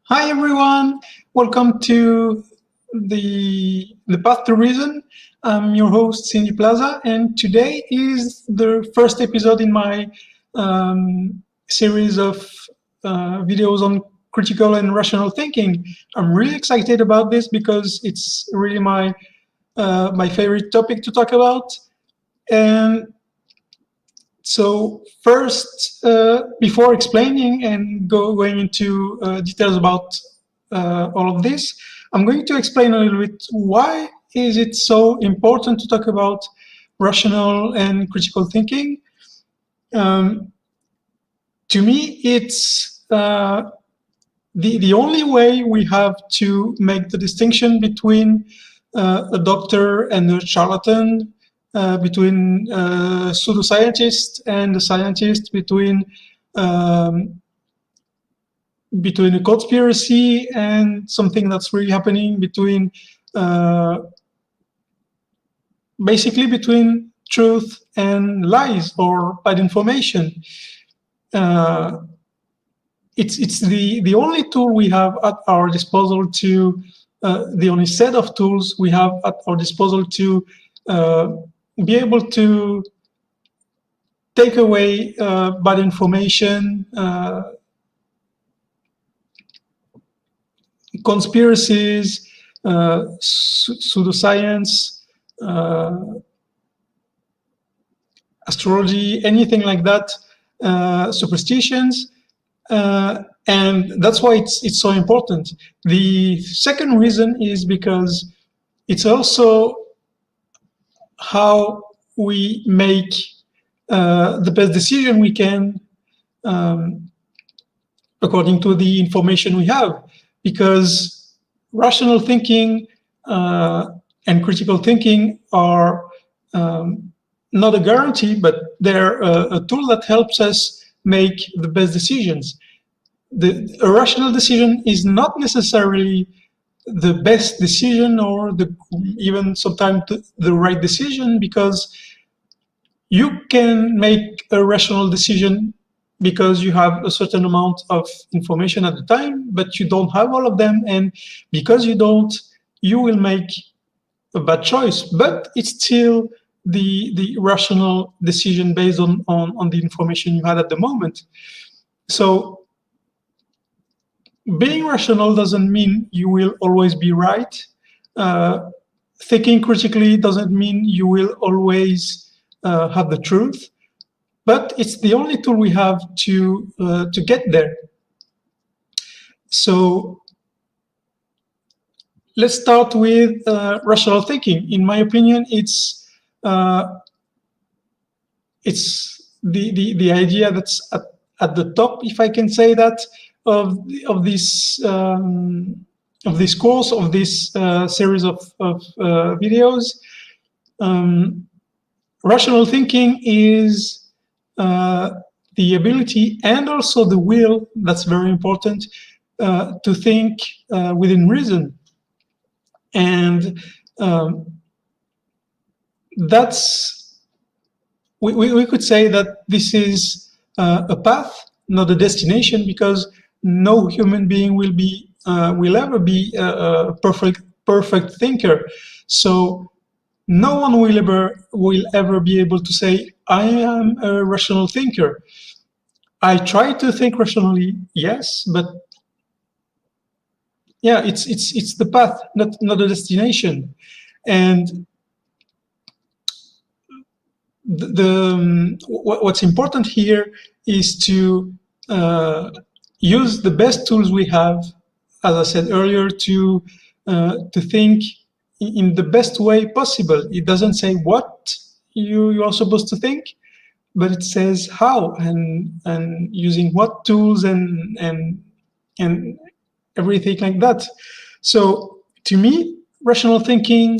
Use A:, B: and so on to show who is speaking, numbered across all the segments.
A: Hi everyone, welcome to the Path to Reason. I'm your host Cindy Plaza, and today is the first episode in my series of videos on critical and rational thinking. I'm really excited about this because it's really my favorite topic to talk about. And so first, before explaining and going into details about all of this, I'm going to explain a little bit why is it so important to talk about rational and critical thinking. Um, to me, it's the only way we have to make the distinction between a doctor and a charlatan, between a pseudoscientist and a scientist, um, between a conspiracy and something that's really happening, basically between truth and lies or bad information. Uh, it's the only tool we have at our disposal to the only set of tools we have at our disposal to uh, be able to take away bad information, conspiracies, pseudoscience, uh, astrology, anything like that, superstitions. And that's why it's so important. The second reason is because it's also how we make the best decision we can um, according to the information we have. Because rational thinking and critical thinking are not a guarantee, but they're a tool that helps us make the best decisions. A rational decision is not necessarily the best decision or even sometimes the right decision, because you can make a rational decision because you have a certain amount of information at the time, but you don't have all of them, and because you don't, you will make a bad choice. But it's still the rational decision based on the information you had at the moment. So being rational doesn't mean you will always be right. Thinking critically doesn't mean you will always have the truth, but it's the only tool we have to get there. So let's start with rational thinking. In my opinion, it's the idea that's at the top, if I can say that, of this course, of this series of videos. Rational thinking is the ability and also the will, that's very important, to think within reason. And we could say that this is a path, not a destination, because no human being will ever be a perfect thinker. So no one will ever be able to say, I am a rational thinker. I try to think rationally, yes, but yeah, it's the path, not the destination. And what's important here is to use the best tools we have, as I said earlier, to think in the best way possible. It doesn't say what you are supposed to think, but it says how, and using what tools and everything like that. So to me, rational thinking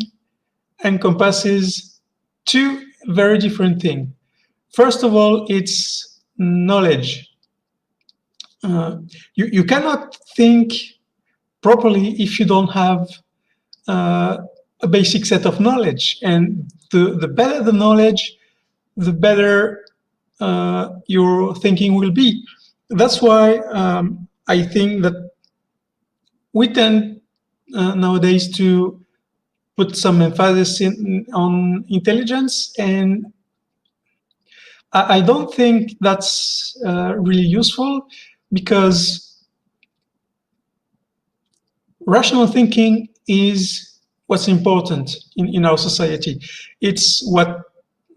A: encompasses two very different things. First of all, it's knowledge. You cannot think properly if you don't have a basic set of knowledge. And the better the knowledge, the better your thinking will be. That's why I think that we tend nowadays to put some emphasis on intelligence, and I don't think that's really useful, because rational thinking is what's important in our society. It's what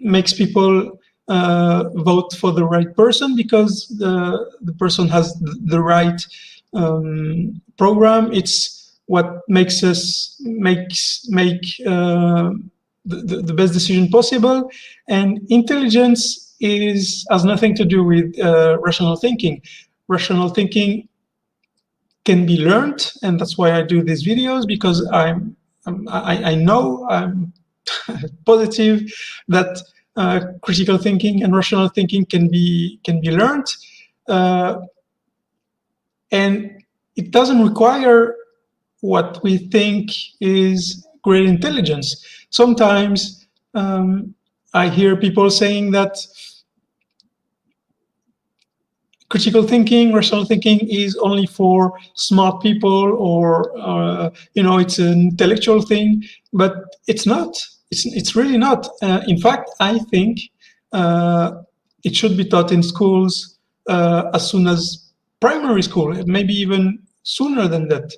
A: makes people vote for the right person, because the person has the right program. It's what makes us make the best decision possible. And intelligence has nothing to do with rational thinking. Rational thinking can be learned, and that's why I do these videos, because I know, I'm positive that critical thinking and rational thinking can be learned, and it doesn't require what we think is great intelligence. Sometimes I hear people saying that critical thinking, rational thinking is only for smart people, or it's an intellectual thing, but it's not. It's really not. In fact, I think it should be taught in schools as soon as primary school, maybe even sooner than that.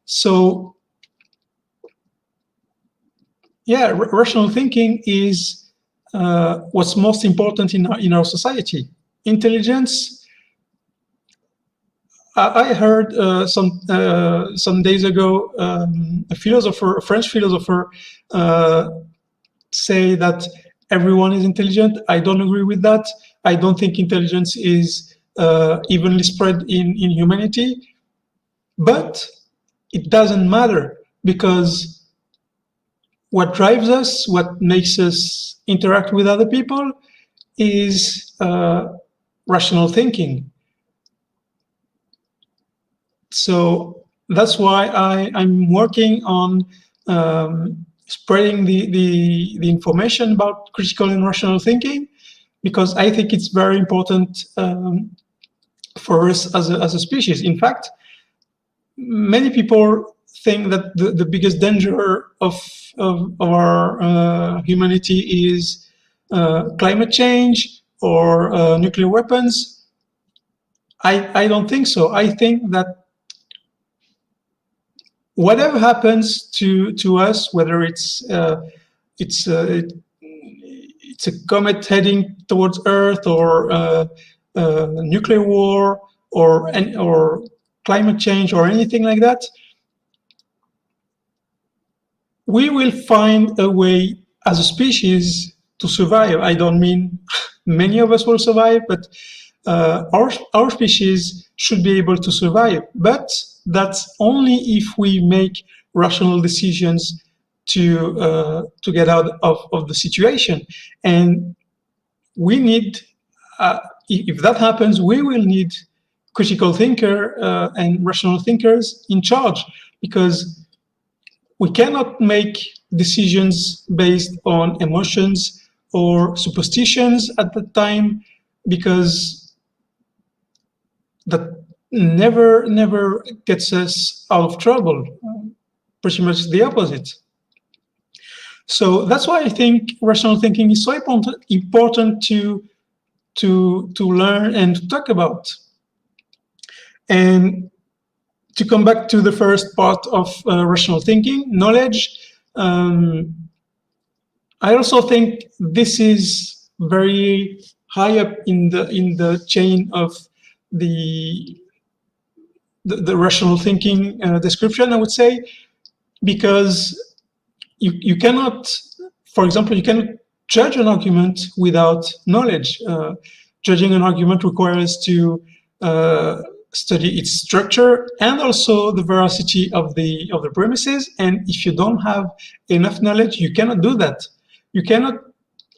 A: So, yeah, rational thinking is what's most important in our society. Intelligence. I heard some days ago a French philosopher, say that everyone is intelligent. I don't agree with that. I don't think intelligence is evenly spread in humanity, but it doesn't matter, because what drives us, what makes us interact with other people, is rational thinking. So that's why I'm working on spreading the information about critical and rational thinking, because I think it's very important for us as a species. In fact, many people think that the biggest danger of our humanity is climate change or nuclear weapons. I don't think so. I think that whatever happens to us, whether it's a comet heading towards Earth, or nuclear war, or climate change, or anything like that, we will find a way as a species to survive. I don't mean many of us will survive, but our species should be able to survive. But that's only if we make rational decisions to get out of the situation. And we need, if that happens, we will need critical thinker and rational thinkers in charge, because we cannot make decisions based on emotions or superstitions at the time, because that never gets us out of trouble. Pretty much the opposite. So that's why I think rational thinking is so important to learn and to talk about. And to come back to the first part of rational thinking, knowledge, I also think this is very high up in the chain of the rational thinking description, I would say, because you cannot, for example, you cannot judge an argument without knowledge. Judging an argument requires to study its structure and also the veracity of the premises. And if you don't have enough knowledge, you cannot do that. You cannot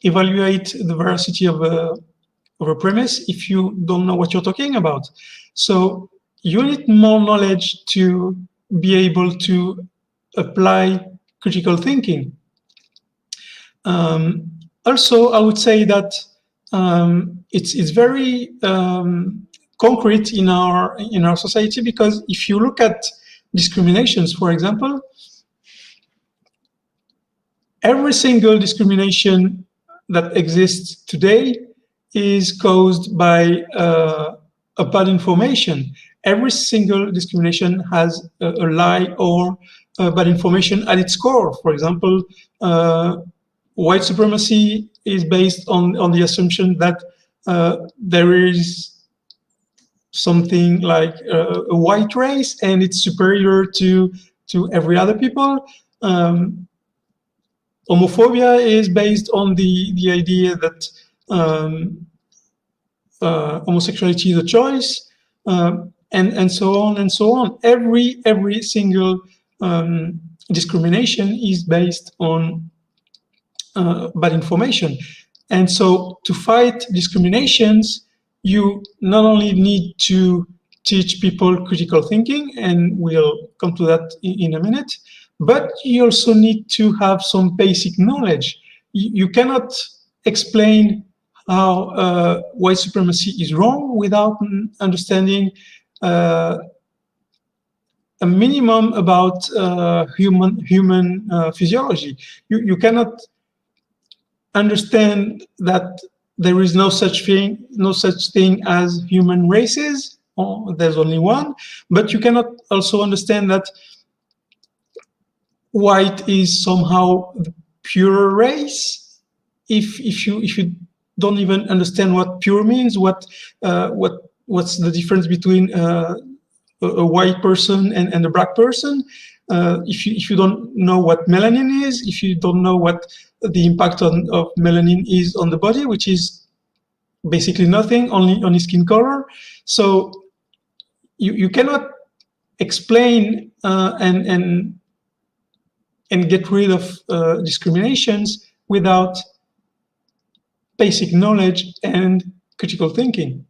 A: evaluate the veracity of a premise if you don't know what you're talking about. So you need more knowledge to be able to apply critical thinking. Also, I would say that it's very concrete in our society, because if you look at discriminations, for example, every single discrimination that exists today is caused by a bad information. Every single discrimination has a lie or bad information at its core. For example, white supremacy is based on the assumption that there is something like a white race and it's superior to every other people. Homophobia is based on the idea that homosexuality is a choice, and so on and so on. Every single discrimination is based on bad information. And so to fight discriminations, you not only need to teach people critical thinking, and we'll come to that in a minute, but you also need to have some basic knowledge. You cannot explain how white supremacy is wrong without understanding a minimum about human physiology. You cannot understand that there is no such thing as human races. There's only one. But you cannot also understand that white is somehow the pure race if you don't even understand what pure means, what's the difference between a white person and a black person. If you don't know what melanin is, if you don't know what the impact of melanin is on the body, which is basically nothing, only skin color. So you cannot explain and get rid of discriminations without basic knowledge and critical thinking.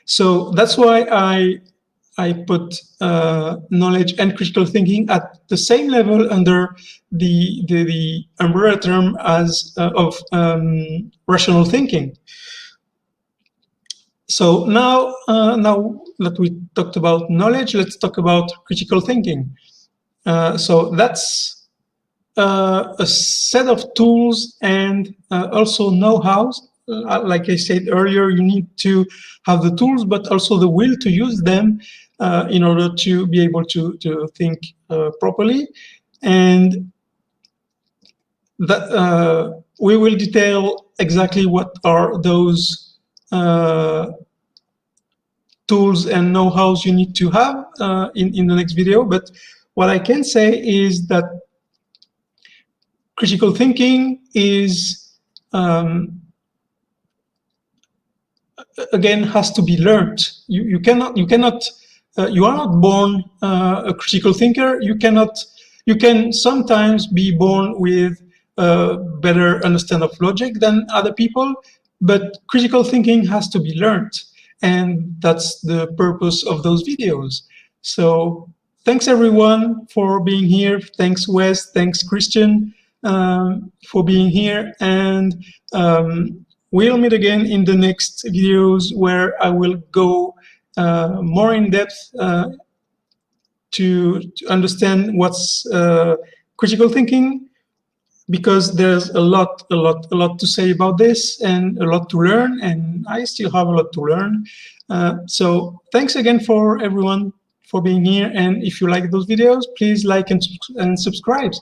A: So that's why I put knowledge and critical thinking at the same level under the umbrella term as of rational thinking. So now that we talked about knowledge, let's talk about critical thinking. So that's a set of tools and also know-hows. Like I said earlier, you need to have the tools, but also the will to use them in order to be able to think properly. And that we will detail exactly what are those tools and know-hows you need to have in the next video. But what I can say is that critical thinking is again has to be learned. You are not born a critical thinker. You can sometimes be born with a better understanding of logic than other people, but critical thinking has to be learned, and that's the purpose of those videos. So thanks everyone for being here. Thanks Wes, thanks Christian for being here, and we'll meet again in the next videos where I will go more in depth to understand what's critical thinking, because there's a lot to say about this and a lot to learn, and I still have a lot to learn. So thanks again for everyone for being here, and if you like those videos, please like and subscribe.